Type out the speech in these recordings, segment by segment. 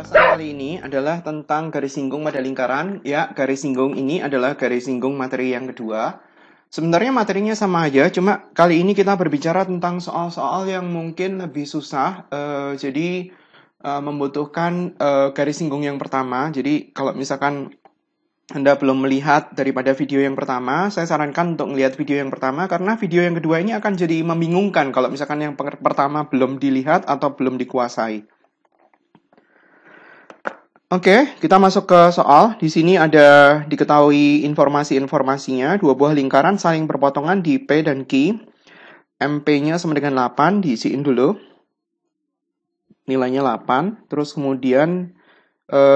Pembahasan kali ini adalah tentang garis singgung pada lingkaran. Ya, garis singgung ini adalah garis singgung materi yang kedua. Sebenarnya materinya sama aja, cuma kali ini kita berbicara tentang soal-soal yang mungkin lebih susah. Jadi membutuhkan garis singgung yang pertama. Jadi kalau misalkan Anda belum melihat daripada video yang pertama, saya sarankan untuk melihat video yang pertama karena video yang kedua ini akan jadi membingungkan kalau misalkan yang pertama belum dilihat atau belum dikuasai. Oke, kita masuk ke soal. Di sini ada diketahui informasi-informasinya. Dua buah lingkaran saling berpotongan di P dan Q. MP-nya sama dengan 8, diisiin dulu. Nilainya 8. Terus kemudian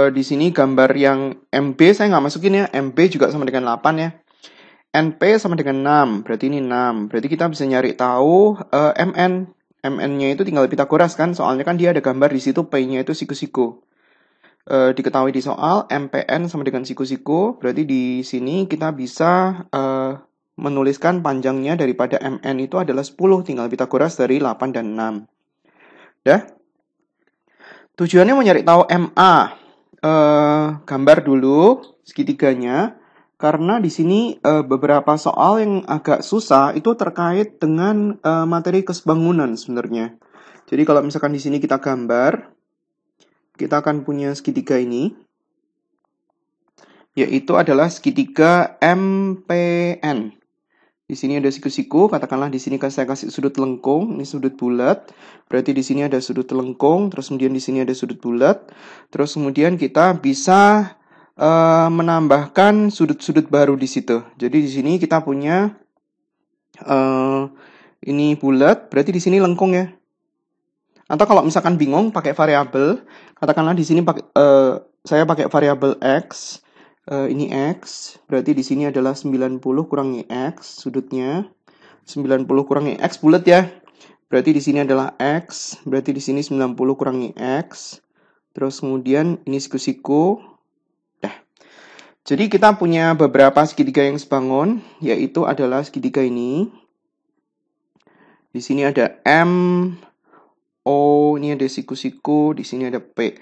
di sini gambar yang MB saya nggak masukin ya. MB juga sama dengan 8 ya. NP sama dengan 6, berarti ini 6. Berarti kita bisa nyari tahu MN. MN-nya itu tinggal Pitagoras kan, soalnya kan dia ada gambar di situ P-nya itu siku-siku. Diketahui di soal MPN sama dengan siku-siku, berarti di sini kita bisa menuliskan panjangnya daripada MN itu adalah 10, tinggal Pitagoras dari 8 dan 6. Dah? Tujuannya mau nyari tahu MA. Gambar dulu segitiganya, karena di sini beberapa soal yang agak susah itu terkait dengan materi kesebangunan sebenarnya. Jadi kalau misalkan di sini kita gambar, kita akan punya segitiga ini, yaitu adalah segitiga MPN. Di sini ada siku-siku, katakanlah di sini saya kasih sudut lengkung, ini sudut bulat. Berarti di sini ada sudut lengkung, terus kemudian di sini ada sudut bulat. Terus kemudian kita bisa menambahkan sudut-sudut baru di situ. Jadi di sini kita punya ini bulat, berarti di sini lengkung ya. Atau kalau misalkan bingung pakai variabel, katakanlah di sini saya pakai variabel x, ini x, berarti di sini adalah 90 kurangi x, sudutnya 90 kurangi x bulat ya. Berarti di sini adalah x, berarti di sini 90 kurangi x. Terus kemudian ini siku-siku. Dah. Jadi kita punya beberapa segitiga yang sebangun, yaitu adalah segitiga ini. Di sini ada M, O, ini ada siku-siku, di sini ada P.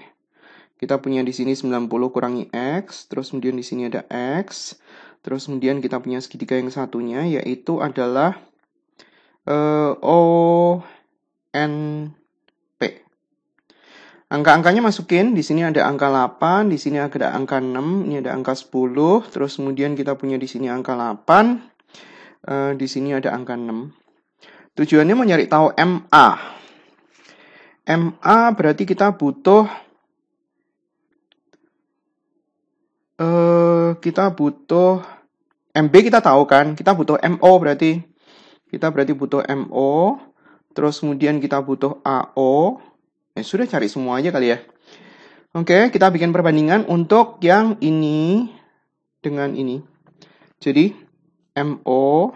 Kita punya di sini 90 kurangi X, terus kemudian di sini ada X, terus kemudian kita punya segitiga yang satunya, yaitu adalah O, N, P. Angka-angkanya masukin, di sini ada angka 8, di sini ada angka 6, ini ada angka 10, terus kemudian kita punya di sini angka 8, di sini ada angka 6. Tujuannya mau nyari tahu MA. MA berarti kita butuh MB kita tahu kan, kita butuh MO berarti. Kita berarti butuh MO, terus kemudian kita butuh AO. Sudah cari semua aja kali ya. Oke, kita bikin perbandingan untuk yang ini dengan ini. Jadi MO,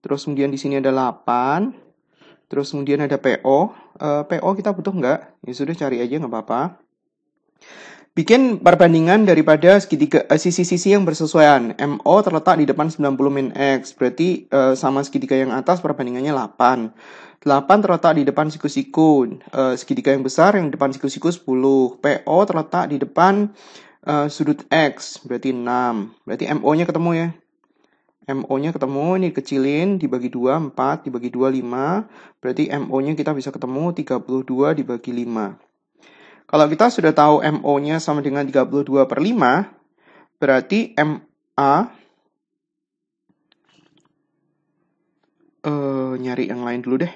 terus kemudian di sini ada 8, terus kemudian ada PO. PO kita butuh nggak? Ya sudah cari aja nggak apa-apa. Bikin perbandingan daripada segitiga sisi-sisi yang bersesuaian. MO terletak di depan 90 min X, berarti sama segitiga yang atas perbandingannya 8. 8 terletak di depan siku-siku, segitiga yang besar yang depan siku-siku 10. PO terletak di depan sudut X, berarti 6. Berarti MO-nya ketemu ya. MO-nya ketemu, ini kecilin, dibagi 2, 4, dibagi 2, 5. Berarti MO-nya kita bisa ketemu 32 dibagi 5. Kalau kita sudah tahu MO-nya sama dengan 32 per 5, berarti MA, nyari yang lain dulu deh.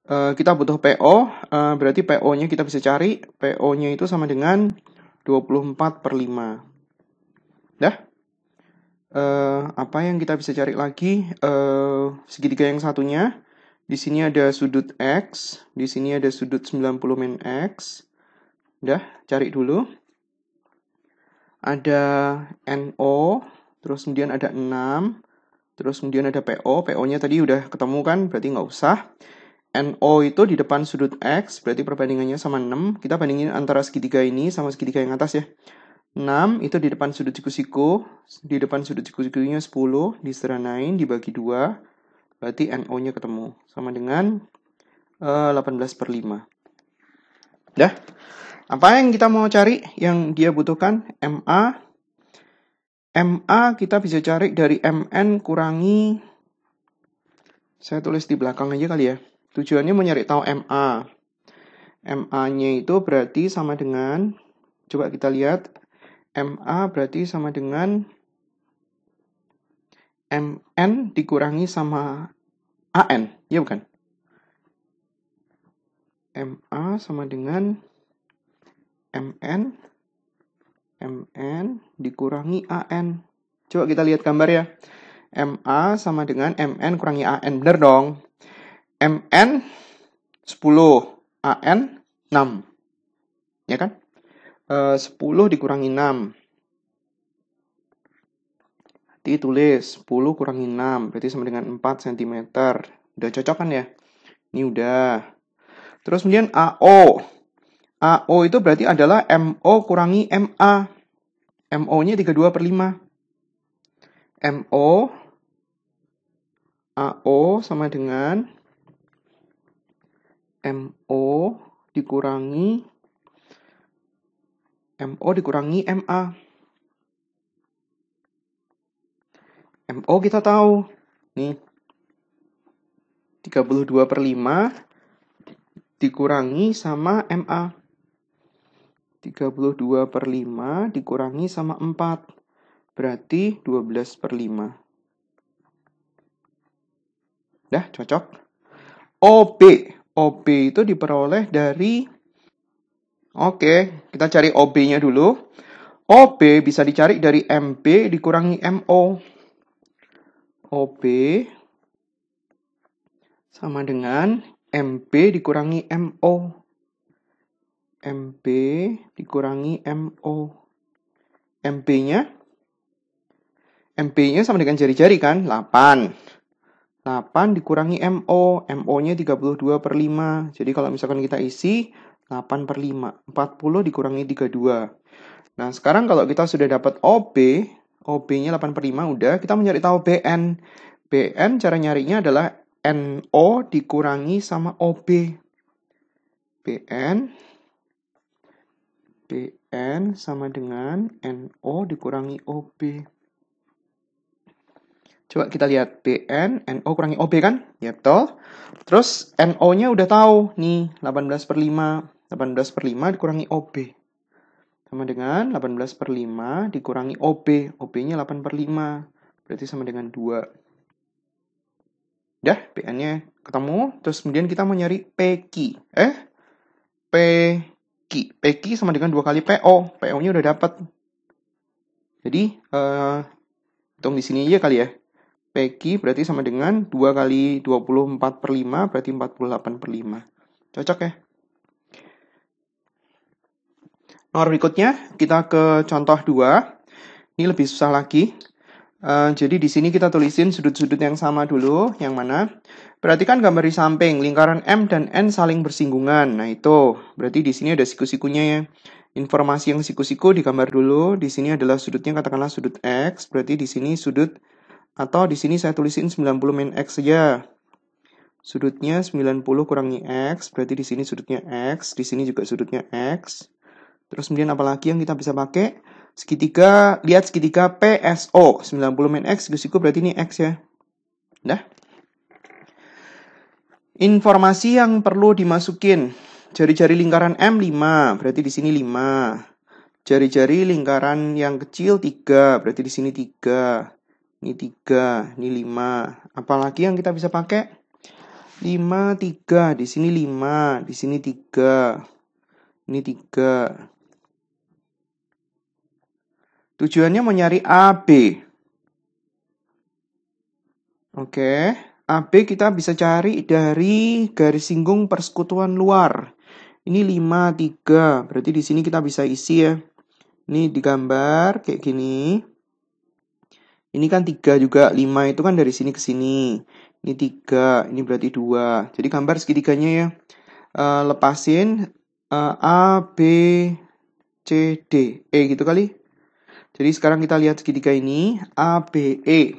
Kita butuh PO, berarti PO-nya kita bisa cari, PO-nya itu sama dengan 24 per 5. Dah? Apa yang kita bisa cari lagi? Segitiga yang satunya. Di sini ada sudut X, di sini ada sudut 90 min X. Udah, cari dulu. Ada NO, terus kemudian ada 6, terus kemudian ada PO. PO-nya tadi udah ketemu kan, berarti nggak usah. NO itu di depan sudut X, berarti perbandingannya sama 6. Kita bandingin antara segitiga ini sama segitiga yang atas ya. 6 itu di depan sudut siku-siku, di depan sudut siku-sikunya 10, diseranain, dibagi 2, berarti NO-nya ketemu. Sama dengan 18 per 5. Dah? Apa yang kita mau cari yang dia butuhkan? MA. MA kita bisa cari dari MN kurangi, saya tulis di belakang aja kali ya. Tujuannya mau nyari tahu MA. MA-nya itu berarti sama dengan, coba kita lihat, MA berarti sama dengan MN dikurangi sama AN, ya bukan? MA sama dengan MN dikurangi AN. Coba kita lihat gambar ya. MA sama dengan MN kurangi AN. Bener dong. MN 10, AN 6. Ya kan? 10 dikurangi 6. Tulis 10 kurangi 6. Berarti sama dengan 4 cm. Udah cocok kan ya? Ini udah. Terus kemudian AO. AO itu berarti adalah MO kurangi MA. MO-nya 32/5. MO AO sama dengan MO dikurangi MA. MO kita tahu. Nih. 32/5 dikurangi sama MA. 32/5 dikurangi sama 4. Berarti 12/5. Dah, cocok. OB. OB itu diperoleh dari... Oke, kita cari OB-nya dulu. OB bisa dicari dari MB dikurangi MO. OB sama dengan MB dikurangi MO. MB dikurangi MO. MB-nya sama dengan jari-jari kan? 8. 8 dikurangi MO. MO-nya 32/5. Jadi kalau misalkan kita isi 8/5. 40 dikurangi 32. Nah, sekarang kalau kita sudah dapat OB, OB-nya 8/5 udah, kita mencari tahu BN. BN cara nyarinya adalah NO dikurangi sama OB. BN sama dengan NO dikurangi OB. Coba kita lihat BN, NO kurangi OB kan? Ya betul. Terus NO-nya udah tahu. Nih, 18/5. 18/5 dikurangi OB. Sama dengan 18/5 dikurangi OB. OB-nya 8/5. Berarti sama dengan 2. Udah, PN-nya ketemu. Terus kemudian kita mau nyari PQ. PQ sama dengan 2 kali PO. PO-nya udah dapat. Jadi, hitung di sini aja kali ya. PQ berarti sama dengan 2 kali 24/5, berarti 48/5. Cocok ya? Nomor berikutnya, kita ke contoh 2. Ini lebih susah lagi. Jadi di sini kita tulisin sudut-sudut yang sama dulu. Yang mana? Perhatikan gambar di samping. Lingkaran M dan N saling bersinggungan. Nah itu. Berarti di sini ada siku-sikunya ya. Informasi yang siku-siku digambar dulu. Di sini adalah sudutnya katakanlah sudut X. Berarti di sini sudut, atau di sini saya tulisin 90 min X saja. Sudutnya 90 kurangi X. Berarti di sini sudutnya X. Di sini juga sudutnya X. Terus kemudian apa lagi yang kita bisa pakai? Segitiga, lihat segitiga PSO. 90 min X, siku-siku berarti ini X ya. Nah. Informasi yang perlu dimasukin. Jari-jari lingkaran M 5, berarti di sini 5. Jari-jari lingkaran yang kecil 3, berarti di sini 3. Ini 3, ini 5. Apalagi yang kita bisa pakai? 5, 3, di sini 5, di sini 3. Ini 3. Tujuannya mau nyari AB. Oke, AB kita bisa cari dari garis singgung persekutuan luar. Ini 5, 3. Berarti di sini kita bisa isi ya. Ini digambar kayak gini. Ini kan 3 juga. 5 itu kan dari sini ke sini. Ini 3. Ini berarti 2. Jadi gambar segitiganya ya. Lepasin A, B, C, D, E gitu kali. Jadi sekarang kita lihat segitiga ini, A, B, E.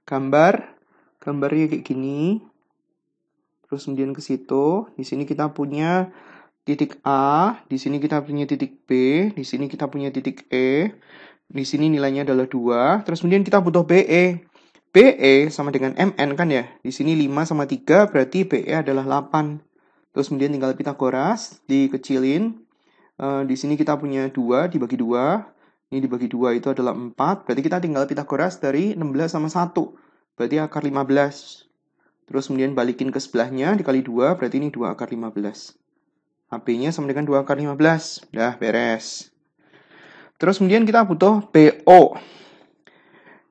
Gambarnya kayak gini. Terus kemudian ke situ. Di sini kita punya titik A, di sini kita punya titik B, di sini kita punya titik E, di sini nilainya adalah 2, terus kemudian kita butuh BE. BE sama dengan MN kan ya, di sini 5 sama 3, berarti BE adalah 8. Terus kemudian tinggal Pitagoras, dikecilin, di sini kita punya 2 dibagi 2, ini dibagi 2 itu adalah 4, berarti kita tinggal Pitagoras dari 16 sama 1, berarti akar 15. Terus kemudian balikin ke sebelahnya, dikali 2, berarti ini 2 akar 15. AB-nya sama dengan 2 akar 15. Udah, beres. Terus kemudian kita butuh BO.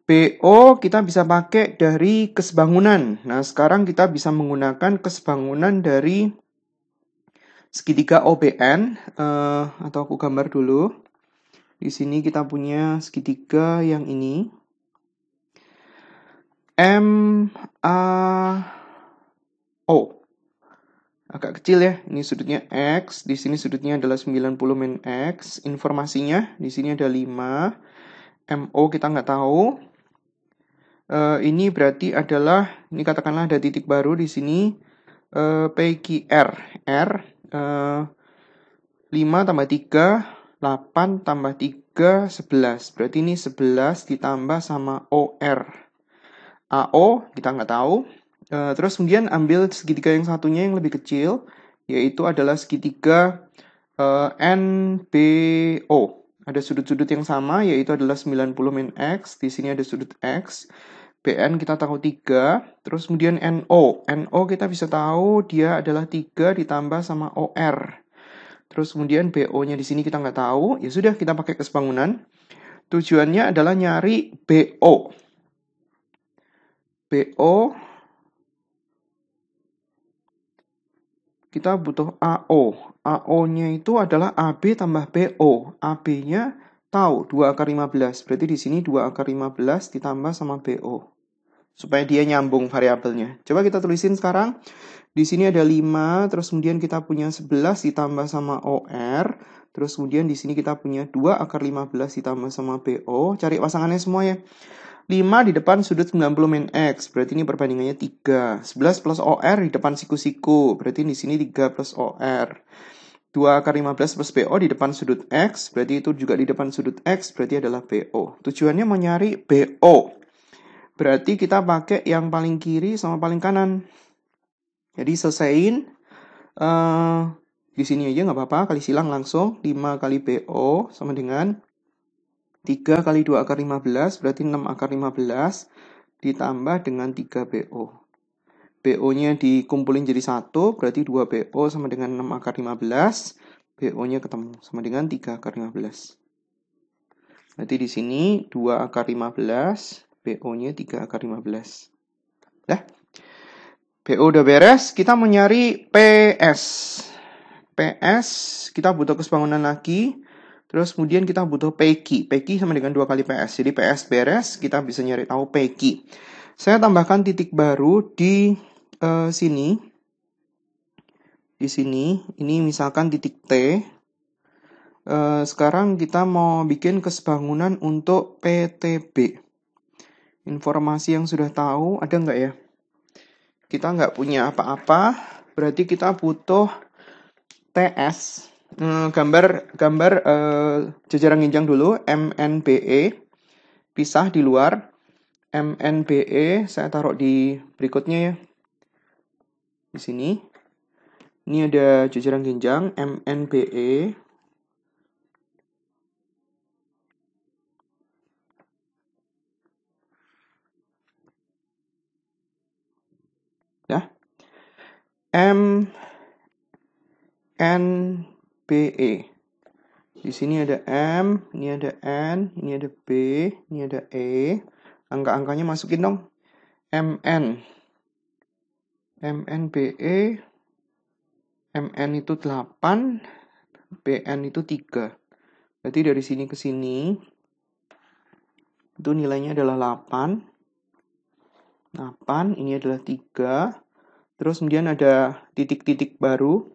BO kita bisa pakai dari kesebangunan. Nah, sekarang kita bisa menggunakan kesebangunan dari segitiga OBN. Atau aku gambar dulu. Di sini kita punya segitiga yang ini. MAO. Agak kecil ya. Ini sudutnya X, di sini sudutnya adalah 90 min X. Informasinya di sini ada 5. MO kita nggak tahu. Ini berarti adalah, ini katakanlah ada titik baru di sini. PQR. R 5 tambah 3, 8 tambah 3, 11. Berarti ini 11 ditambah sama OR. AO kita nggak tahu. Terus kemudian ambil segitiga yang satunya yang lebih kecil, yaitu adalah segitiga NBO. Ada sudut-sudut yang sama, yaitu adalah 90 min X. Di sini ada sudut X. BN kita tahu 3. Terus kemudian NO. NO kita bisa tahu dia adalah 3 ditambah sama OR. Terus kemudian BO-nya di sini kita nggak tahu. Ya sudah, kita pakai kesebangunan. Tujuannya adalah nyari BO. BO, kita butuh AO. AO-nya itu adalah AB tambah BO. AB-nya tahu 2 akar 15. Berarti di sini 2 akar 15 ditambah sama BO. Supaya dia nyambung variabelnya. Coba kita tulisin sekarang. Di sini ada 5, terus kemudian kita punya 11 ditambah sama OR. Terus kemudian di sini kita punya 2 akar 15 ditambah sama BO. Cari pasangannya semua ya. 5 di depan sudut 90 min X, berarti ini perbandingannya 3. 11 plus OR di depan siku-siku, berarti di sini 3 plus OR. 2 akar 15 plus BO di depan sudut X, berarti itu juga di depan sudut X, berarti adalah BO. Tujuannya mau nyari BO. Berarti kita pakai yang paling kiri sama paling kanan. Jadi selesaiin. Di sini aja nggak apa-apa, kali silang langsung. 5 kali BO sama dengan 3 kali 2 akar 15, berarti 6 akar 15, ditambah dengan 3 BO. BO-nya dikumpulin jadi 1, berarti 2 BO sama dengan 6 akar 15, BO-nya ketemu, sama dengan 3 akar 15. Berarti di sini 2 akar 15, BO-nya 3 akar 15. Dah. BO udah beres, kita mau nyari PS. PS, kita butuh kesebangunan lagi. Terus kemudian kita butuh PQ. PQ sama dengan 2 kali PS. Jadi PS beres, kita bisa nyari tahu PQ. Saya tambahkan titik baru di sini. Di sini, ini misalkan titik T. Sekarang kita mau bikin kesebangunan untuk PTB. Informasi yang sudah tahu, ada nggak ya? Kita nggak punya apa-apa, berarti kita butuh TS. Gambar jajaran ginjang dulu, MNBE, pisah di luar. MNBE saya taruh di berikutnya ya. Di sini. Ini ada jajaran ginjang, MNBE. Ya. MNBE. Di sini ada M, ini ada N, ini ada B, ini ada E. Angka-angkanya masukin dong. MN. MNBE. MN itu 8, BN itu 3. Berarti dari sini ke sini, itu nilainya adalah 8. 8, ini adalah 3. Terus kemudian ada titik-titik baru,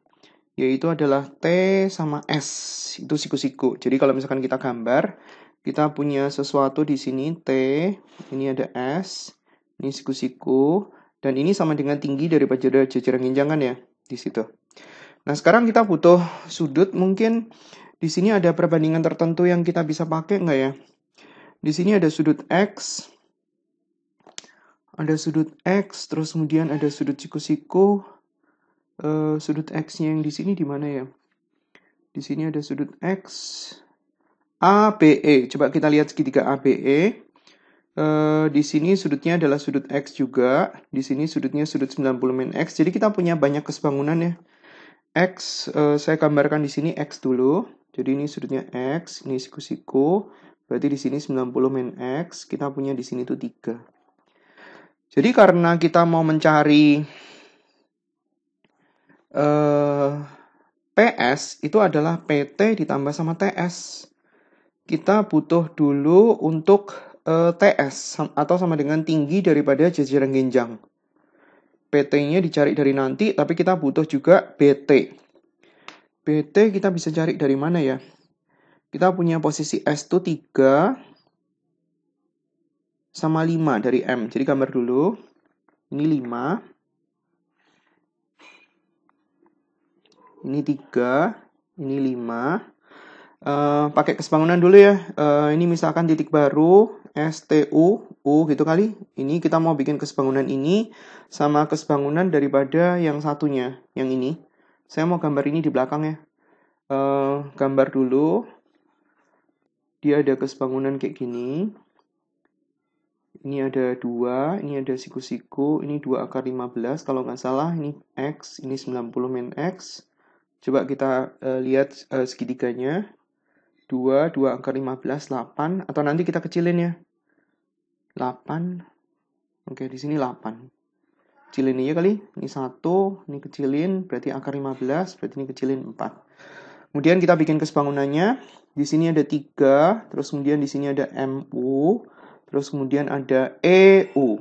yaitu adalah T sama S. Itu siku-siku. Jadi kalau misalkan kita gambar, kita punya sesuatu di sini T, ini ada S, ini siku-siku, dan ini sama dengan tinggi daripada jajaran ginjang kan ya, di situ. Nah, sekarang kita butuh sudut. Mungkin di sini ada perbandingan tertentu yang kita bisa pakai nggak ya? Di sini ada sudut X. Ada sudut X, terus kemudian ada sudut siku-siku. Sudut X-nya yang di sini di mana ya? Di sini ada sudut X. ABE. Coba kita lihat segitiga ABE. Di sini sudutnya adalah sudut X juga. Di sini sudutnya sudut 90 min X. Jadi kita punya banyak kesebangunan ya. X, saya gambarkan di sini X dulu. Jadi ini sudutnya X, ini siku-siku. Berarti di sini 90 min X. Kita punya di sini tuh 3. Jadi karena kita mau mencari PS, itu adalah PT ditambah sama TS. Kita butuh dulu untuk TS atau sama dengan tinggi daripada jajaran genjang. PT-nya dicari dari nanti, tapi kita butuh juga BT. BT kita bisa cari dari mana ya? Kita punya posisi S itu 3 sama 5 dari M. Jadi gambar dulu. Ini 5. Ini 3. Ini 5. Pakai kesebangunan dulu ya. Ini misalkan titik baru STU, U gitu kali. Ini kita mau bikin kesebangunan ini sama kesebangunan daripada yang satunya, yang ini. Saya mau gambar ini di belakang ya. Gambar dulu. Dia ada kesebangunan kayak gini. Ini ada 2, ini ada siku-siku, ini 2 akar 15. Kalau nggak salah, ini X, ini 90 min X. Coba kita lihat segitiganya. 2 akar 15, 8. Atau nanti kita kecilin ya. 8. Oke, di sini 8. Kecilin aja kali. Ini 1, ini kecilin. Berarti akar 15, berarti ini kecilin 4. Kemudian kita bikin kesebangunannya. Di sini ada 3. Terus kemudian di sini ada MU. Terus kemudian ada EU.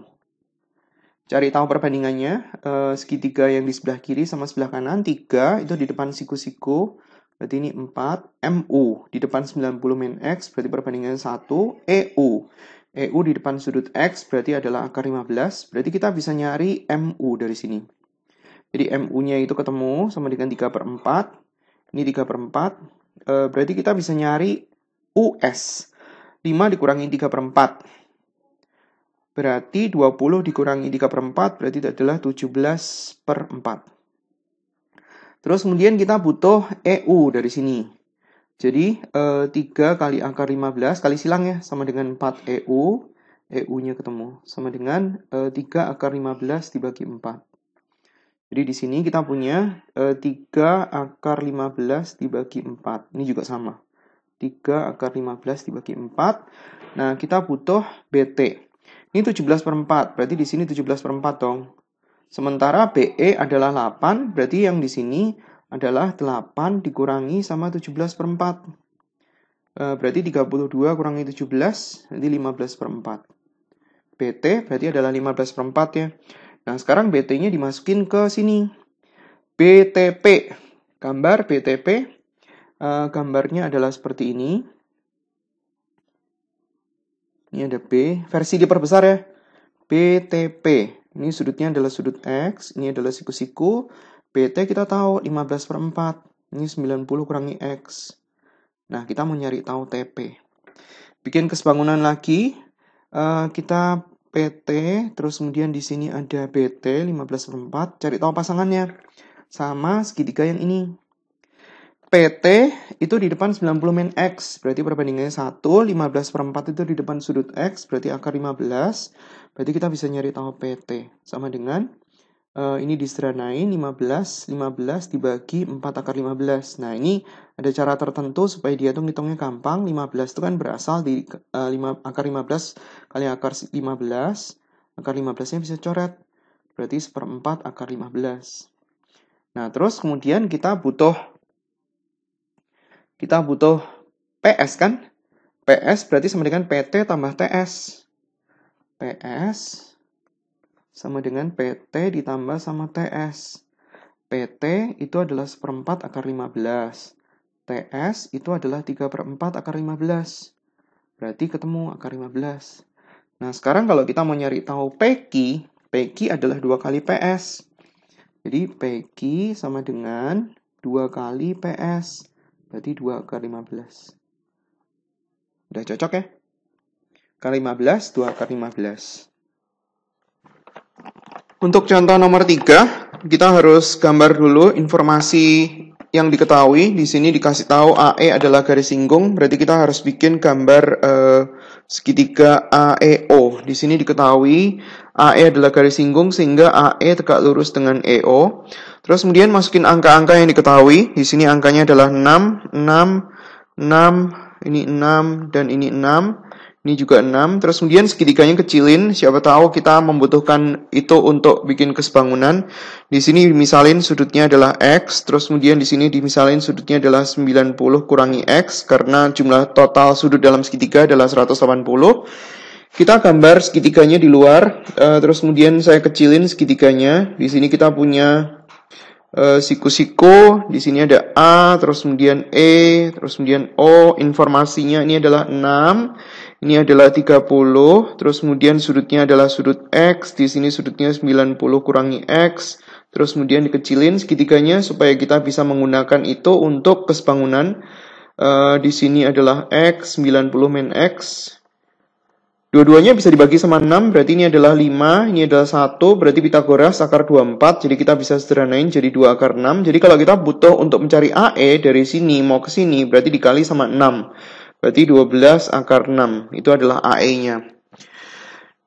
Cari tahu perbandingannya. Segitiga yang di sebelah kiri sama sebelah kanan. 3 itu di depan siku-siku. Berarti ini 4. MU di depan 90 min X. Berarti perbandingannya 1. EU. EU di depan sudut X berarti adalah akar 15. Berarti kita bisa nyari MU dari sini. Jadi MU-nya itu ketemu sama dengan 3/4. Ini 3/4. Berarti kita bisa nyari US. 5 dikurangi 3/4. Berarti 20 dikurangi 3/4 berarti itu adalah 17/4. Terus kemudian kita butuh EU dari sini. Jadi 3 kali akar 15 kali silang ya sama dengan 4 EU. EU-nya ketemu sama dengan 3 akar 15 dibagi 4. Jadi di sini kita punya 3 akar 15 dibagi 4. Ini juga sama. 3 akar 15 dibagi 4. Nah, kita butuh BT. Ini 17/4, berarti di sini 17/4 dong. Sementara BE adalah 8, berarti yang di sini adalah 8 dikurangi sama 17/4. Berarti 32 kurangi 17, nanti 15/4. BT berarti adalah 15/4 ya. Nah, sekarang BT-nya dimasukin ke sini. BTP. Gambar BTP. Gambarnya adalah seperti ini. Ini ada B, versi diperbesar ya. BTP. Ini sudutnya adalah sudut X, ini adalah siku-siku. BT kita tahu 15/4. Ini 90 kurangi X. Nah, kita mau nyari tahu TP. Bikin kesebangunan lagi. Kita PT, terus kemudian di sini ada BT 15/4. Cari tahu pasangannya. Sama segitiga yang ini. PT itu di depan 90 min X, berarti perbandingannya 1, 15/4 itu di depan sudut X, berarti akar 15, berarti kita bisa nyari tahu PT, sama dengan, ini disederhanain, 15 dibagi 4 akar 15. Nah, ini ada cara tertentu supaya dia tuh ngitungnya gampang. 15 itu kan berasal di akar 15 kali akar 15, akar 15-nya bisa coret, berarti 1/4 akar 15. Nah, terus kemudian kita butuh PS kan? PS berarti sama dengan PT tambah TS. PS sama dengan PT ditambah sama TS. PT itu adalah 1/4 akar 15. TS itu adalah 3/4 akar 15. Berarti ketemu akar 15. Nah, sekarang kalau kita mau nyari tahu PQ adalah 2 kali PS. Jadi PQ sama dengan 2 2 kali PS. Berarti 2 akar 15. Udah cocok ya? Akar 15, 2 akar 15. Untuk contoh nomor 3, kita harus gambar dulu informasi yang diketahui. Di sini dikasih tahu AE adalah garis singgung, berarti kita harus bikin gambar segitiga AEO. Di sini diketahui AE adalah garis singgung sehingga AE tegak lurus dengan EO. Terus kemudian masukin angka-angka yang diketahui. Di sini angkanya adalah 6, 6, 6, ini 6 dan ini 6. Ini juga 6, terus kemudian segitiganya kecilin, siapa tahu kita membutuhkan itu untuk bikin kesebangunan. Di sini misalin sudutnya adalah X, terus kemudian di sini dimisalin sudutnya adalah 90 kurangi X, karena jumlah total sudut dalam segitiga adalah 180. Kita gambar segitiganya di luar, terus kemudian saya kecilin segitiganya. Di sini kita punya siku-siku, di sini ada A, terus kemudian E, terus kemudian O, informasinya ini adalah 6. Ini adalah 30, terus kemudian sudutnya adalah sudut X, di sini sudutnya 90 kurangi X, terus kemudian dikecilin segitiganya supaya kita bisa menggunakan itu untuk kesebangunan. Di sini adalah X, 90 min X. Dua-duanya bisa dibagi sama 6, berarti ini adalah 5, ini adalah 1, berarti Pitagoras akar 24, jadi kita bisa sederhanain jadi 2 akar 6. Jadi kalau kita butuh untuk mencari AE dari sini mau ke sini, berarti dikali sama 6. Berarti 12 akar 6. Itu adalah AE-nya.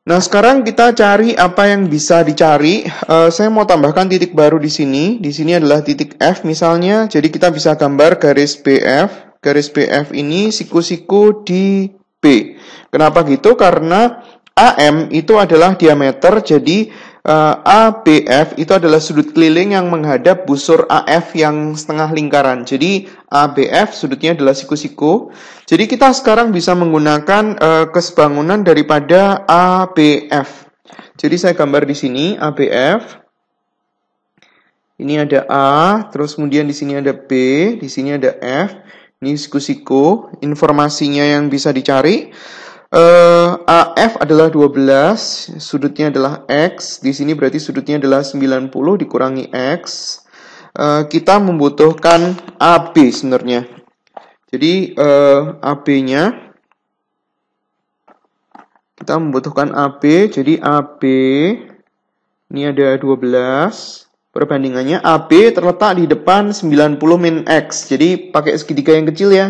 Nah, sekarang kita cari apa yang bisa dicari. Saya mau tambahkan titik baru di sini. Di sini adalah titik F misalnya. Jadi kita bisa gambar garis BF. Garis BF ini siku-siku di B. Kenapa gitu? Karena AM itu adalah diameter. Jadi ABF itu adalah sudut keliling yang menghadap busur AF yang setengah lingkaran. Jadi ABF sudutnya adalah siku-siku. Jadi kita sekarang bisa menggunakan kesebangunan daripada ABF. Jadi saya gambar di sini ABF. Ini ada A, terus kemudian di sini ada B, di sini ada F. Ini siku-siku. Informasinya yang bisa dicari. AF adalah 12, sudutnya adalah X, di sini berarti sudutnya adalah 90 dikurangi X. Kita membutuhkan AB sebenarnya. Jadi AB-nya, kita membutuhkan AB, jadi AB, ini ada 12, perbandingannya AB terletak di depan 90 min X. Jadi pakai segitiga yang kecil ya,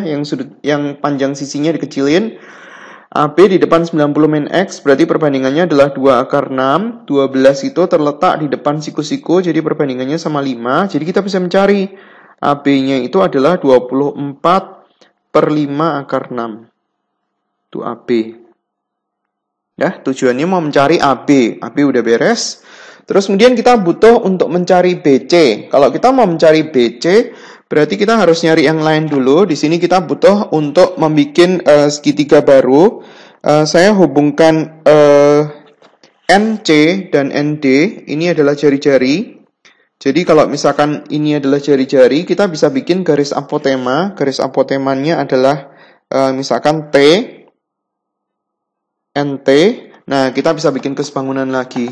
yang panjang sisinya dikecilin. AB di depan 90 min X, berarti perbandingannya adalah 2 akar 6. 12 itu terletak di depan siku-siku, jadi perbandingannya sama 5. Jadi kita bisa mencari AB-nya itu adalah 24/5 akar 6. Itu AB. Ya, tujuannya mau mencari AB. AB udah beres. Terus kemudian kita butuh untuk mencari BC. Kalau kita mau mencari BC, berarti kita harus nyari yang lain dulu. Di sini kita butuh untuk membuat segitiga baru. Saya hubungkan NC dan ND. Ini adalah jari-jari. Jadi kalau misalkan ini adalah jari-jari, kita bisa bikin garis apotema. Garis apotemanya adalah misalkan T, NT. Nah, kita bisa bikin kesebangunan lagi.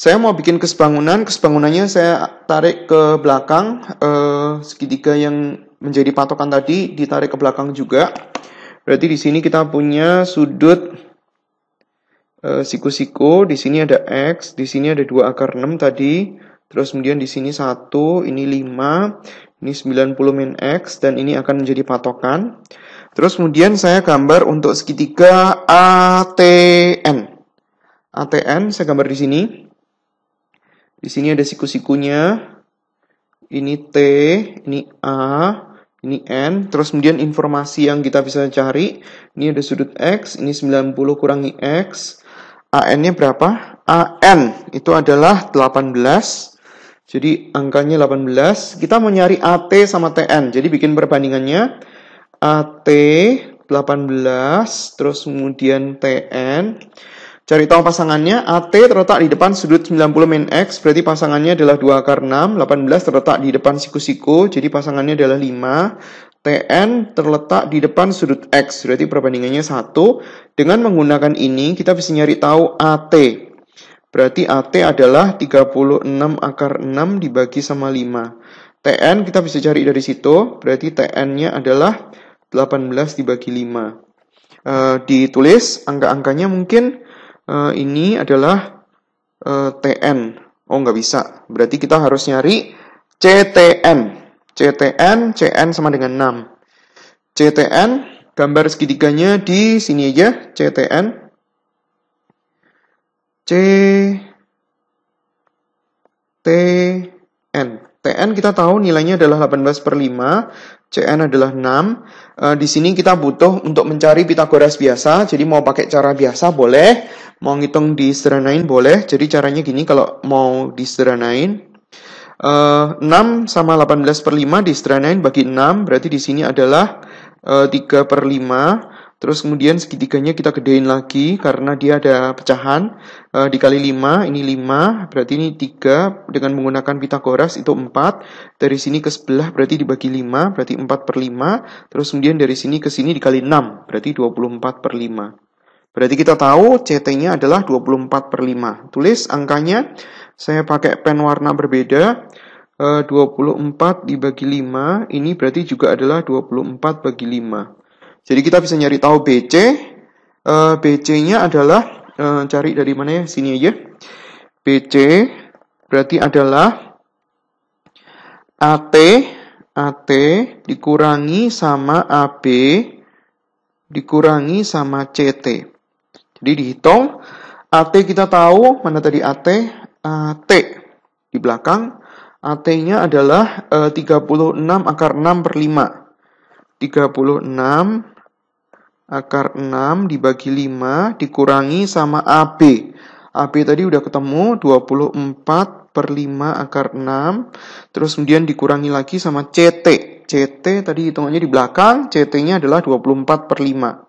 Saya mau bikin kesebangunannya saya tarik ke belakang, segitiga yang menjadi patokan tadi ditarik ke belakang juga. Berarti di sini kita punya sudut siku-siku, di sini ada X, di sini ada 2 akar 6 tadi, terus kemudian di sini 1, ini 5, ini 90 min X, dan ini akan menjadi patokan. Terus kemudian saya gambar untuk segitiga ATN. ATN saya gambar di sini. Di sini ada siku-sikunya, ini T, ini A, ini N, terus kemudian informasi yang kita bisa cari, ini ada sudut X, ini 90 kurangi X, AN-nya berapa? AN itu adalah 18, jadi angkanya 18, kita mau nyari AT sama TN, jadi bikin perbandingannya, AT 18, terus kemudian TN, cari tahu pasangannya. AT terletak di depan sudut 90 min X, berarti pasangannya adalah 2 akar 6. 18 terletak di depan siku-siku, jadi pasangannya adalah 5. TN terletak di depan sudut X, berarti perbandingannya 1. Dengan menggunakan ini, kita bisa nyari tahu AT. Berarti AT adalah 36 akar 6 dibagi sama 5. TN kita bisa cari dari situ, berarti TN-nya adalah 18 dibagi 5. Ditulis angka-angkanya mungkin ini adalah TN. Oh, nggak bisa. Berarti kita harus nyari CTN. CN sama dengan 6. CTN, gambar segitiganya di sini aja, CTN. TN kita tahu nilainya adalah 18/5, CN adalah 6. Di sini kita butuh untuk mencari Pitagoras biasa, jadi mau pakai cara biasa boleh, mau ngitung disederhanain boleh. Jadi caranya gini, kalau mau disederhanain, 6 sama 18/5 disederhanain bagi 6, berarti di sini adalah 3/5. Terus kemudian segitiganya kita gedein lagi karena dia ada pecahan. Dikali 5, ini 5, berarti ini 3. Dengan menggunakan Pitagoras itu 4. Dari sini ke sebelah berarti dibagi 5, berarti 4/5. Terus kemudian dari sini ke sini dikali 6, berarti 24/5. Berarti kita tahu CT-nya adalah 24/5. Tulis angkanya, saya pakai pen warna berbeda. 24 dibagi 5, ini berarti juga adalah 24 bagi 5. Jadi kita bisa nyari tahu BC. BC-nya adalah, cari dari mana ya? Sini aja. BC berarti adalah AT dikurangi sama AB dikurangi sama CT. Jadi dihitung, AT kita tahu, mana tadi AT? AT di belakang, AT-nya adalah 36/6/5. 36 akar 6 dibagi 5 dikurangi sama AB. AB tadi udah ketemu, 24/5 akar 6. Terus kemudian dikurangi lagi sama CT. CT tadi hitungannya di belakang, CT-nya adalah 24/5.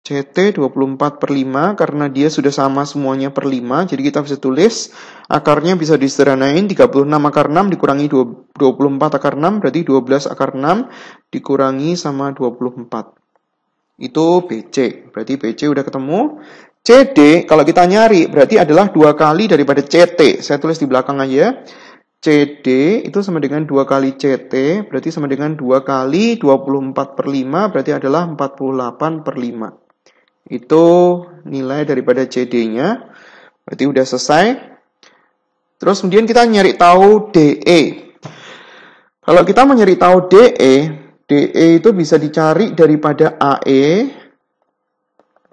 CT 24/5 karena dia sudah sama semuanya per 5, jadi kita bisa tulis akarnya bisa disederhanain, 36 akar 6 dikurangi 24 akar 6, berarti 12 akar 6 dikurangi sama 24. Itu BC, berarti BC udah ketemu. CD kalau kita nyari berarti adalah 2 kali daripada CT, saya tulis di belakang aja. CD itu sama dengan 2 kali CT, berarti sama dengan 2 kali 24/5, berarti adalah 48/5. Itu nilai daripada CD-nya. Berarti udah selesai. Terus kemudian kita nyari tahu DE. Kalau kita mau nyari tahu DE, DE itu bisa dicari daripada AE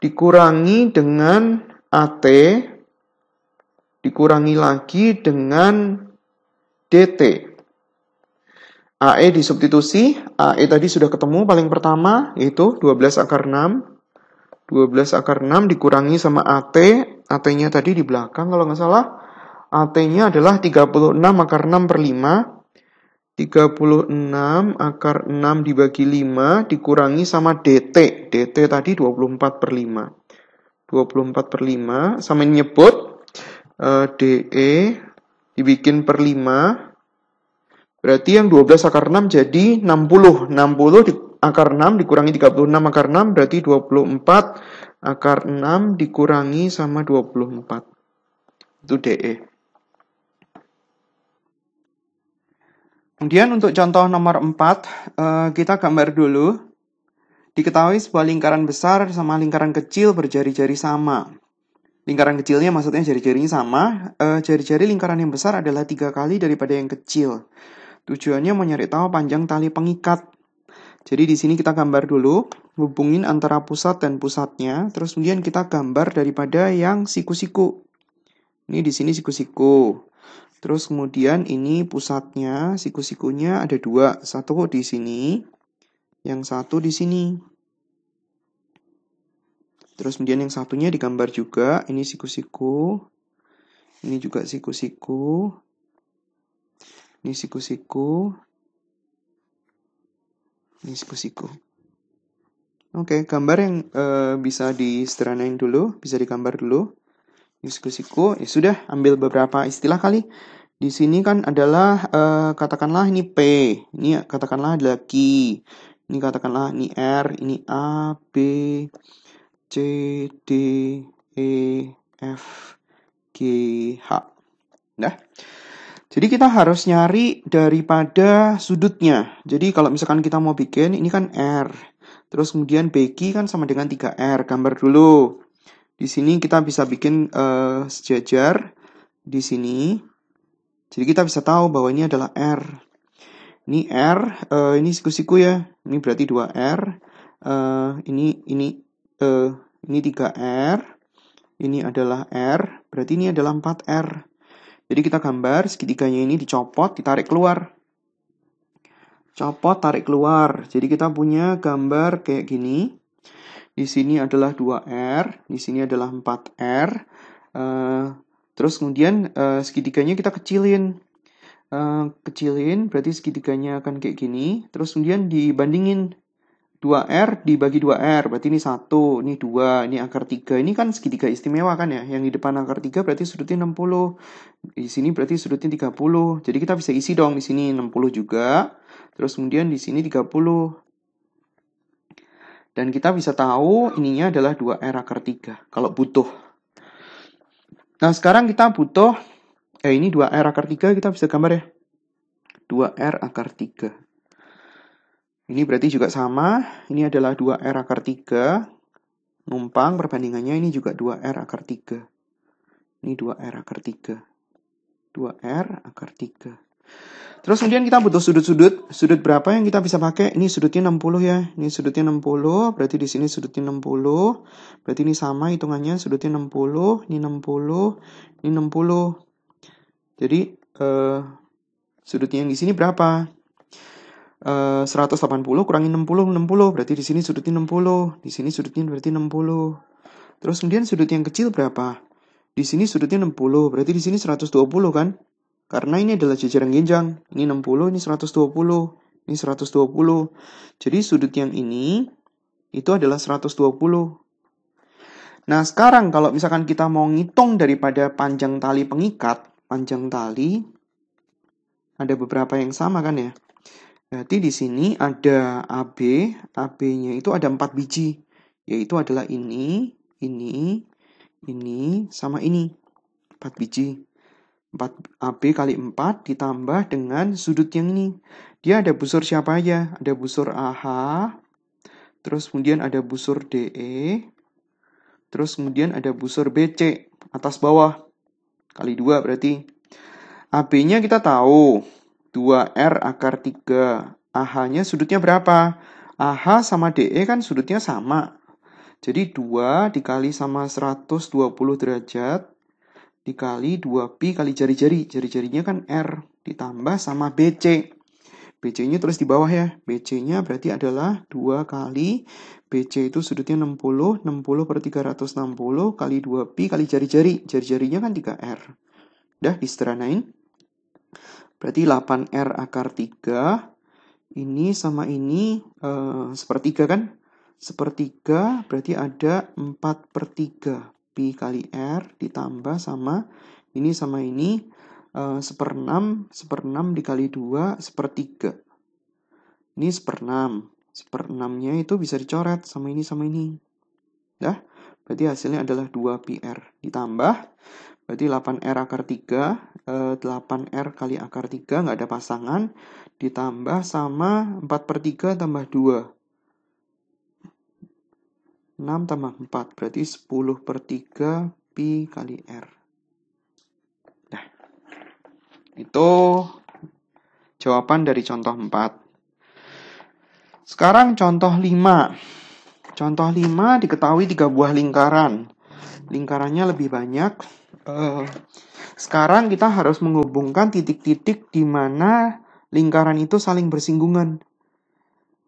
dikurangi dengan AT dikurangi lagi dengan DT. AE disubstitusi, AE tadi sudah ketemu paling pertama, yaitu 12 akar 6. 12 akar 6 dikurangi sama AT. AT-nya tadi di belakang kalau nggak salah. AT-nya adalah 36 akar 6/5. 36 akar 6 dibagi 5 dikurangi sama DT. DT tadi 24/5. 24/5 sama ini nyebut. DE dibikin per 5. Berarti yang 12 akar 6 jadi 60. 60 akar 6 dikurangi 36 akar 6 berarti 24 akar 6 dikurangi sama 24. Itu DE. Kemudian untuk contoh nomor 4, kita gambar dulu. Diketahui sebuah lingkaran besar sama lingkaran kecil berjari-jari sama. Lingkaran kecilnya maksudnya jari-jarinya sama. Jari-jari lingkaran yang besar adalah 3 kali daripada yang kecil. Tujuannya mau nyari tahu panjang tali pengikat. Jadi di sini kita gambar dulu, hubungin antara pusat dan pusatnya, terus kemudian kita gambar daripada yang siku-siku. Ini di sini siku-siku. Terus kemudian ini pusatnya, siku-sikunya ada 2, satu di sini, yang satu di sini. Terus kemudian yang satunya digambar juga, ini siku-siku, ini juga siku-siku, ini siku-siku. Ini siku-siku. Oke, gambar yang bisa disederhanain dulu, bisa digambar dulu. Ini siku-siku, ya sudah, ambil beberapa istilah kali. Di sini kan adalah, katakanlah ini P, ini katakanlah adalah Q, ini katakanlah ini R, ini A, B, C, D, E, F, G, H. Nah, Jadi kita harus nyari daripada sudutnya. Jadi kalau misalkan kita mau bikin, ini kan R. Terus kemudian bagi kan sama dengan 3R. Gambar dulu. Di sini kita bisa bikin sejajar di sini. Jadi kita bisa tahu bahwa ini adalah R. Ini R, ini siku-siku ya. Ini berarti 2R. Ini 3R. Ini adalah R. Berarti ini adalah 4R. Jadi kita gambar segitiganya ini dicopot, ditarik keluar. Copot, tarik keluar. Jadi kita punya gambar kayak gini. Di sini adalah 2R, di sini adalah 4R. Terus kemudian segitiganya kita kecilin. Kecilin, berarti segitiganya akan kayak gini. Terus kemudian dibandingin 2R dibagi 2R, berarti ini 1, ini 2, ini akar 3. Ini kan segitiga istimewa kan ya. Yang di depan akar 3 berarti sudutnya 60. Di sini berarti sudutnya 30. Jadi kita bisa isi dong di sini 60 juga. Terus kemudian di sini 30. Dan kita bisa tahu ininya adalah 2R akar 3 kalau butuh. Nah, sekarang kita butuh ini 2R akar 3 kita bisa gambar ya. 2R akar 3. Ini berarti juga sama. Ini adalah 2R akar 3. Numpang perbandingannya ini juga 2R akar 3. Ini 2R akar 3. 2R akar 3. Terus kemudian kita butuh sudut-sudut. Sudut berapa yang kita bisa pakai? Ini sudutnya 60 ya. Ini sudutnya 60. Berarti di sini sudutnya 60. Berarti ini sama hitungannya. Sudutnya 60. Ini 60. Ini 60. Jadi sudutnya yang di sini berapa? 180 kurangi 60, 60. Berarti di sini sudutnya 60. Di sini sudutnya berarti 60. Terus kemudian sudut yang kecil berapa? Di sini sudutnya 60. Berarti di sini 120 kan? Karena ini adalah jajaran genjang. Ini 60, ini 120. Ini 120. Jadi sudut yang ini itu adalah 120. Nah, sekarang kalau misalkan kita mau ngitung daripada panjang tali pengikat, panjang tali ada beberapa yang sama kan ya. Berarti di sini ada AB, AB-nya itu ada 4 biji, yaitu adalah ini, sama ini. 4 biji. 4 AB kali 4 ditambah dengan sudut yang ini. Dia ada busur siapa aja? Ada busur AH, terus kemudian ada busur DE, terus kemudian ada busur BC, atas bawah. Kali 2 berarti. AB-nya kita tahu. 2R akar 3. AH-nya sudutnya berapa? AH sama DE kan sudutnya sama. Jadi 2 dikali sama 120 derajat dikali 2pi kali jari-jari. Jari-jarinya kan R. Ditambah sama BC. BC-nya tulis di bawah ya. BC-nya berarti adalah 2 kali BC itu sudutnya 60. 60 per 360 kali 2pi kali jari-jari. Jari-jarinya kan 3R. Udah disederhanain. Berarti 8R akar 3. Ini sama ini sepertiga kan? Sepertiga berarti ada 4 per 3. Pi kali R ditambah sama ini 1/6. 1/6 dikali 2 sepertiga. Ini 1/6. 1/6-nya itu bisa dicoret sama ini. Dah, berarti hasilnya adalah 2 pi R. Ditambah, berarti 8R akar 3. 8R kali akar 3, nggak ada pasangan. Ditambah sama 4 per 3 tambah 2. 6 tambah 4, berarti 10 per 3 pi kali R. Nah, itu jawaban dari contoh 4. Sekarang contoh 5. Contoh 5 diketahui 3 buah lingkaran. Lingkarannya lebih banyak. Sekarang kita harus menghubungkan titik-titik di mana lingkaran itu saling bersinggungan.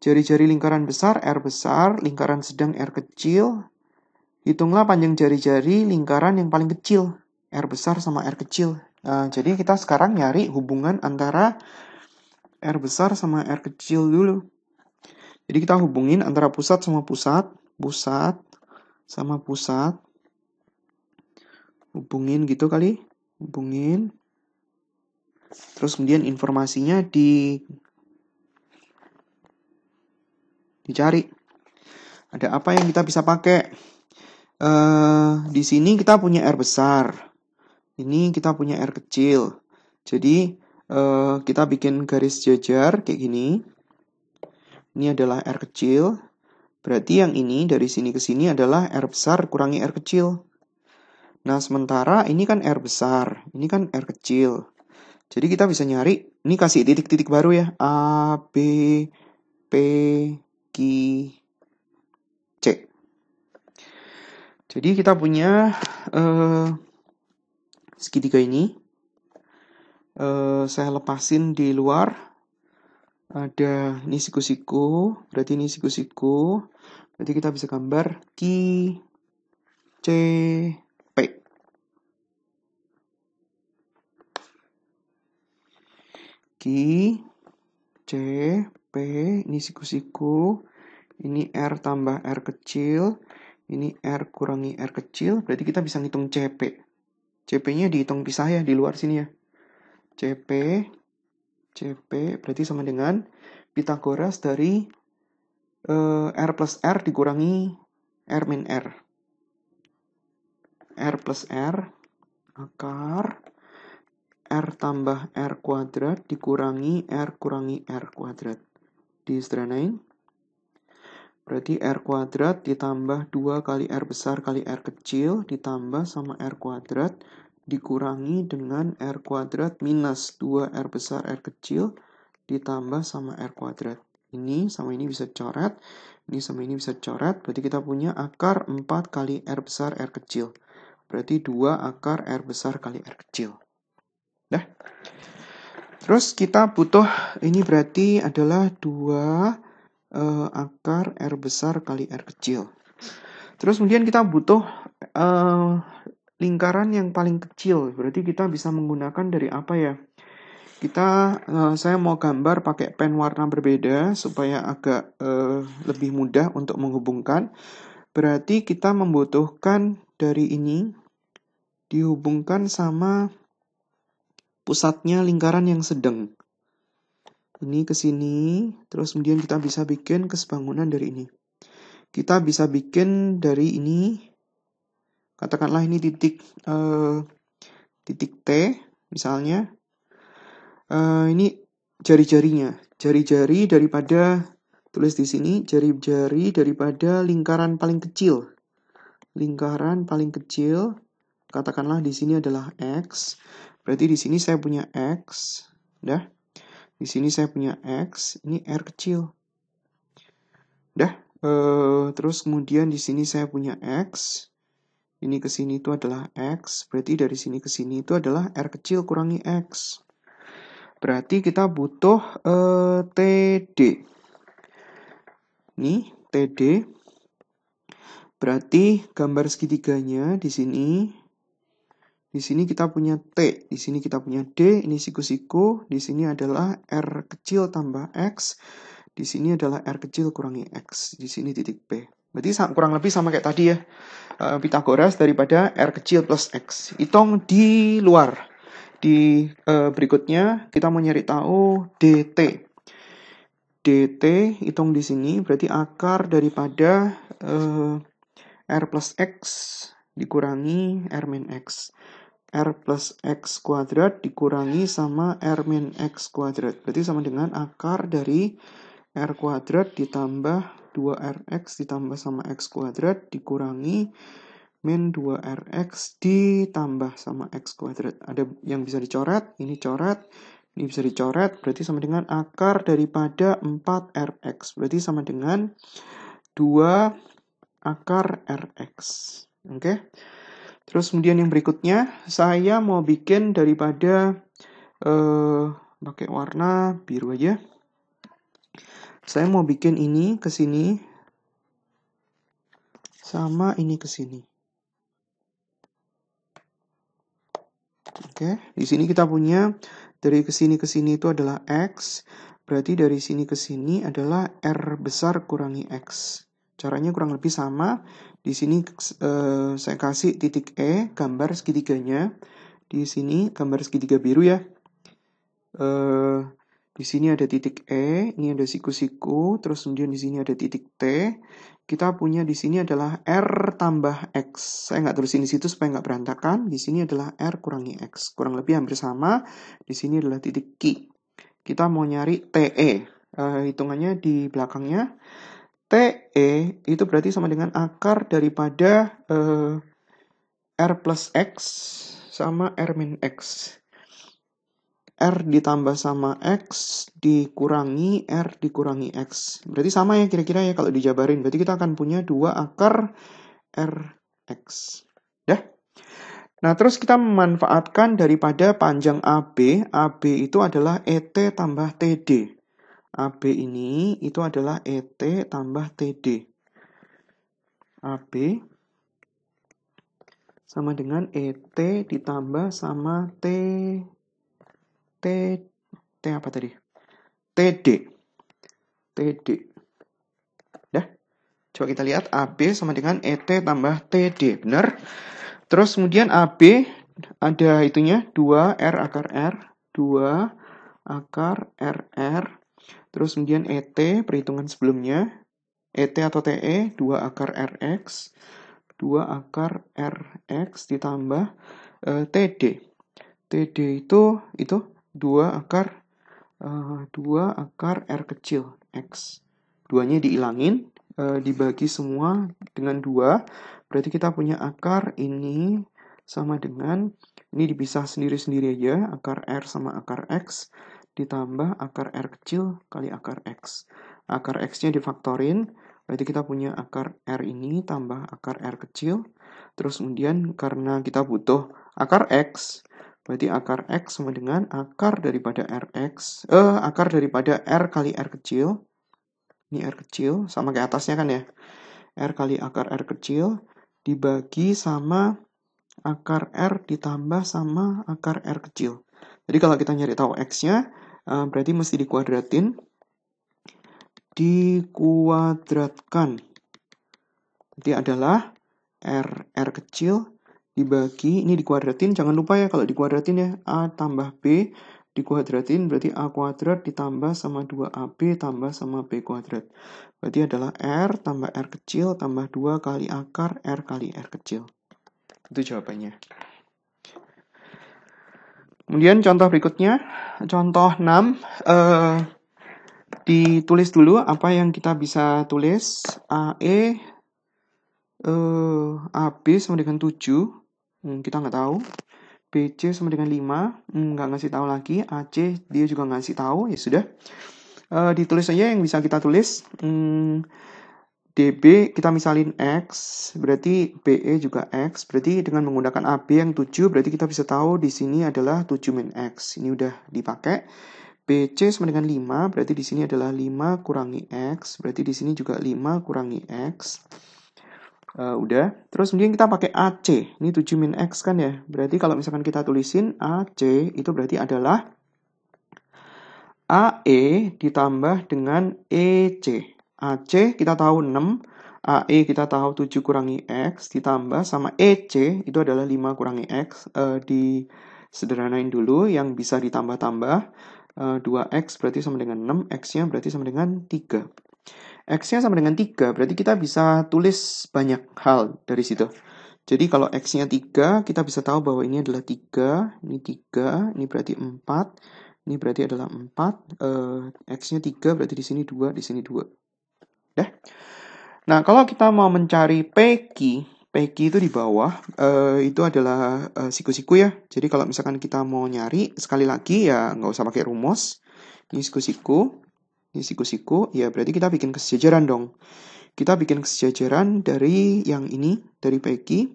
Jari-jari lingkaran besar R besar, lingkaran sedang R kecil. Hitunglah panjang jari-jari lingkaran yang paling kecil, R besar sama R kecil. Jadi kita sekarang nyari hubungan antara R besar sama R kecil dulu. Jadi kita hubungin antara pusat sama pusat, pusat sama pusat. Hubungin gitu kali, hubungin. Terus kemudian informasinya dicari. Ada apa yang kita bisa pakai? Di sini kita punya R besar. Ini kita punya R kecil. Jadi kita bikin garis jajar kayak gini. Ini adalah R kecil. Berarti yang ini dari sini ke sini adalah R besar kurangi R kecil. Nah, sementara ini kan R besar, ini kan R kecil. Jadi kita bisa nyari, ini kasih titik-titik baru ya. A, B, P, Q, C. Jadi kita punya segitiga ini. Saya lepasin di luar. Ada ini siku-siku, berarti ini siku-siku. Berarti kita bisa gambar Q, C, P. Q, C, P, ini siku-siku, ini R tambah R kecil, ini R kurangi R kecil, berarti kita bisa ngitung CP. CP-nya dihitung pisah ya, di luar sini ya. CP berarti sama dengan Pitagoras dari R plus R dikurangi R min R. R plus R, akar R tambah R kuadrat dikurangi R kurangi R kuadrat. Disederhanain. Berarti R kuadrat ditambah 2 kali R besar kali R kecil ditambah sama R kuadrat dikurangi dengan R kuadrat minus 2R besar R kecil ditambah sama R kuadrat. Ini sama ini bisa coret, ini sama ini bisa coret, berarti kita punya akar 4 kali R besar R kecil. Berarti 2 akar R besar kali R kecil. Dah. Terus kita butuh, ini berarti adalah 2 akar R besar kali R kecil. Terus kemudian kita butuh lingkaran yang paling kecil. Berarti kita bisa menggunakan dari apa ya? Saya mau gambar pakai pen warna berbeda supaya agak lebih mudah untuk menghubungkan. Berarti kita membutuhkan dari ini dihubungkan sama pusatnya lingkaran yang sedang. Ini ke sini, terus kemudian kita bisa bikin kesebangunan dari ini. Kita bisa bikin dari ini, katakanlah ini titik T, misalnya. Ini jari-jarinya, jari-jari daripada, tulis di sini, jari-jari daripada lingkaran paling kecil. Lingkaran paling kecil, katakanlah di sini adalah X. Berarti di sini saya punya X, dah. Di sini saya punya X, ini R kecil. Dah. Terus kemudian di sini saya punya X. Ini ke sini itu adalah X, berarti dari sini ke sini itu adalah R kecil kurangi X. Berarti kita butuh TD. Nih, TD. Berarti gambar segitiganya di sini. Di sini kita punya T, di sini kita punya D, ini siku-siku, di sini adalah R kecil tambah X, di sini adalah R kecil kurangi X, di sini titik P. Berarti kurang lebih sama kayak tadi ya, Pitagoras daripada R kecil plus X. Hitung di luar. Di berikutnya kita mau nyari tahu DT. DT hitung di sini, berarti akar daripada R plus X dikurangi R min X. R plus X kuadrat dikurangi sama R min X kuadrat. Berarti sama dengan akar dari R kuadrat ditambah 2RX ditambah sama X kuadrat dikurangi min 2RX ditambah sama X kuadrat. Ada yang bisa dicoret, ini coret, ini bisa dicoret, berarti sama dengan akar daripada 4RX. Berarti sama dengan 2 akar RX. Oke. Terus kemudian yang berikutnya, saya mau bikin daripada pakai warna biru aja. Saya mau bikin ini ke sini sama ini ke sini. Oke, di sini kita punya dari ke sini itu adalah X, berarti dari sini ke sini adalah R besar kurangi X. Caranya kurang lebih sama. Di sini saya kasih titik E, gambar segitiganya. Di sini gambar segitiga biru ya. Di sini ada titik E, ini ada siku-siku, terus kemudian di sini ada titik T. Kita punya di sini adalah R tambah X. Saya nggak tulisin di situ supaya nggak berantakan. Di sini adalah R kurangi X. Kurang lebih hampir sama. Di sini adalah titik Q. Kita mau nyari TE. Hitungannya di belakangnya. TE itu berarti sama dengan akar daripada R plus X sama R min X. R ditambah sama X dikurangi R dikurangi X. Berarti sama ya kira-kira ya kalau dijabarin. Berarti kita akan punya 2 akar RX. Dah. Nah, terus kita memanfaatkan daripada panjang AB. AB itu adalah ET tambah TD. AB ini itu adalah ET tambah TD. AB sama dengan ET ditambah sama T apa tadi? TD. Dah. Coba kita lihat AB sama dengan ET tambah TD. Benar? Terus kemudian AB ada itunya 2R akar R. 2 akar RR. Terus kemudian ET perhitungan sebelumnya. ET atau TE 2 akar RX. 2 akar RX ditambah TD. TD itu 2 akar R kecil X. 2-nya diilangin, dibagi semua dengan 2. Berarti kita punya akar ini sama dengan, ini dipisah sendiri-sendiri aja, akar R sama akar X, ditambah akar R kecil kali akar X. Akar X-nya difaktorin, berarti kita punya akar R ini tambah akar R kecil. Terus kemudian karena kita butuh akar X, berarti akar X sama dengan akar daripada RX, akar daripada R kali R kecil. Ini R kecil, sama kayak atasnya kan ya. R kali akar R kecil dibagi sama akar R ditambah sama akar R kecil. Jadi kalau kita nyari tahu X-nya, berarti mesti dikuadratin. Dikuadratkan. Jadi adalah R kecil dibagi, ini dikuadratin, jangan lupa ya kalau dikuadratin ya, A tambah B dikuadratin, berarti A kuadrat ditambah sama 2AB tambah sama B kuadrat. Berarti adalah R tambah R kecil tambah 2 kali akar R kali R kecil. Itu jawabannya. Kemudian contoh berikutnya, contoh 6, ditulis dulu apa yang kita bisa tulis. AE, AB sama dengan 7. Kita nggak tahu. BC sama dengan 5. Nggak ngasih tahu lagi. AC dia juga ngasih tahu. Ya sudah. Ditulis saja yang bisa kita tulis. DB kita misalin X. Berarti BE juga X. Berarti dengan menggunakan AB yang 7. Berarti kita bisa tahu di sini adalah 7 min X. Ini udah dipakai. BC sama dengan 5. Berarti di sini adalah 5 kurangi X. Berarti di sini juga 5 kurangi X. Udah. Terus kemudian kita pakai AC. Ini 7 min X kan ya. Berarti kalau misalkan kita tulisin AC itu berarti adalah AE ditambah dengan EC. AC kita tahu 6. AE kita tahu 7 kurangi X ditambah sama EC itu adalah 5 kurangi X. Disederhanain dulu yang bisa ditambah-tambah. 2X berarti sama dengan 6. X-nya berarti sama dengan 3. X-nya sama dengan 3, berarti kita bisa tulis banyak hal dari situ. Jadi kalau X-nya 3, kita bisa tahu bahwa ini adalah 3, ini berarti 4, ini berarti adalah 4, X-nya 3, berarti di sini 2, di sini 2. Dah. Nah, kalau kita mau mencari PQ itu di bawah, itu adalah siku-siku ya. Jadi kalau misalkan kita mau nyari, sekali lagi ya nggak usah pakai rumus. Ini siku-siku. Ini siku-siku, ya berarti kita bikin kesejajaran dong. Kita bikin kesejajaran dari yang ini, dari PQ.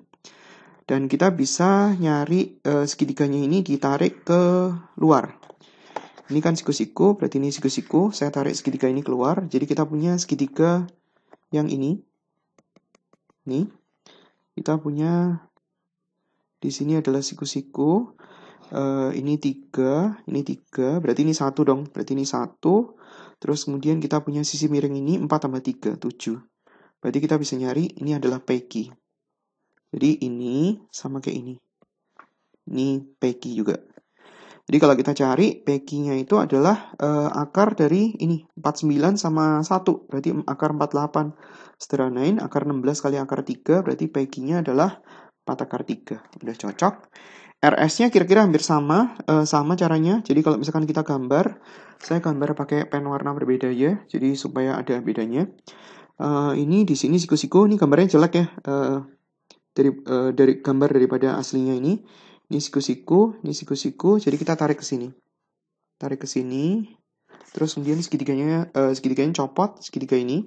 Dan kita bisa nyari segitiganya ini ditarik ke luar. Ini kan siku-siku, berarti ini siku-siku. Saya tarik segitiga ini keluar. Jadi kita punya segitiga yang ini. Nih. Kita punya di sini adalah siku-siku. Ini 3, berarti ini 1 dong. Berarti ini 1. Terus kemudian kita punya sisi miring ini 4 tambah 3, 7. Berarti kita bisa nyari ini adalah PQ. Jadi ini sama kayak ini. Ini PQ juga. Jadi kalau kita cari, PQ-nya itu adalah akar dari ini, 49 sama 1, berarti akar 48. Sederhanain, akar 16 kali akar 3, berarti PQ-nya adalah 4 akar 3. Udah cocok. RS-nya kira-kira hampir sama, sama caranya. Jadi kalau misalkan kita gambar, saya gambar pakai pen warna berbeda ya, jadi supaya ada bedanya. Ini di sini siku-siku, ini gambarnya jelek ya, dari gambar daripada aslinya ini. Ini siku-siku, jadi kita tarik ke sini. Tarik ke sini, terus kemudian segitiganya copot, segitiga ini.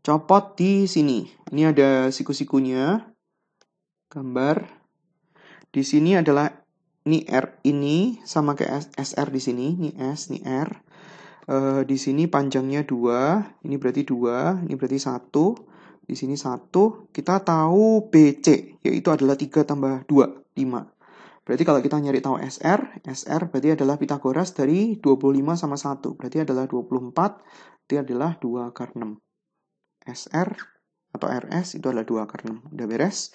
Copot di sini. Ini ada siku-sikunya. Gambar. Di sini adalah ini R ini sama kayak SR di sini, ini S, ini R. Di sini panjangnya 2, ini berarti 2, ini berarti 1. Di sini 1. Kita tahu BC, yaitu adalah 3 tambah 2, 5. Berarti kalau kita nyari tahu SR berarti adalah Pitagoras dari 25 sama 1. Berarti adalah 24, itu adalah 2 akar 6. SR atau RS itu adalah 2 akar 6. Udah beres.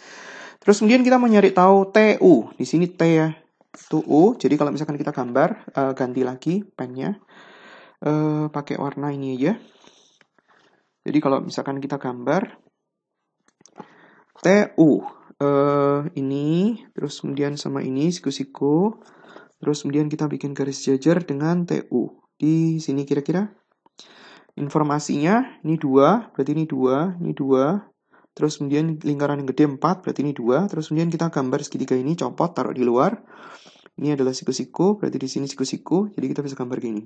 Terus kemudian kita mau nyari tahu TU. Di sini T ya. Itu U. Jadi kalau misalkan kita gambar, ganti lagi pennya. Pakai warna ini aja. Jadi kalau misalkan kita gambar TU. Ini. Terus kemudian sama ini siku-siku. Terus kemudian kita bikin garis jajar dengan TU. Di sini kira-kira. Informasinya ini 2. Berarti ini 2. Ini 2. Terus kemudian lingkaran yang gede 4, berarti ini 2. Terus kemudian kita gambar segitiga ini, copot, taruh di luar. Ini adalah siku-siku, berarti di sini siku-siku. Jadi kita bisa gambar gini.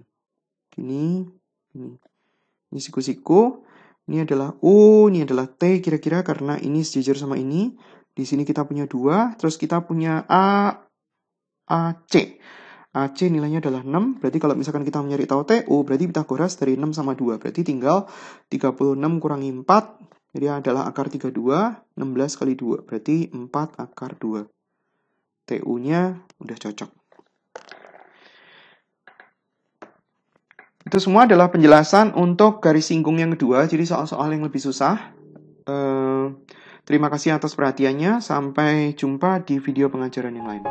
Gini, ini. Ini siku-siku. Ini adalah U, ini adalah T kira-kira karena ini sejajar sama ini. Di sini kita punya 2, terus kita punya AC. AC nilainya adalah 6, berarti kalau misalkan kita mencari tahu TU, berarti Pitagoras dari 6 sama 2. Berarti tinggal 36 kurangi 4. Jadi adalah akar 32, 16 kali 2. Berarti 4 akar 2. TU-nya udah cocok. Itu semua adalah penjelasan untuk garis singgung yang kedua. Jadi soal-soal yang lebih susah. Terima kasih atas perhatiannya. Sampai jumpa di video pengajaran yang lain.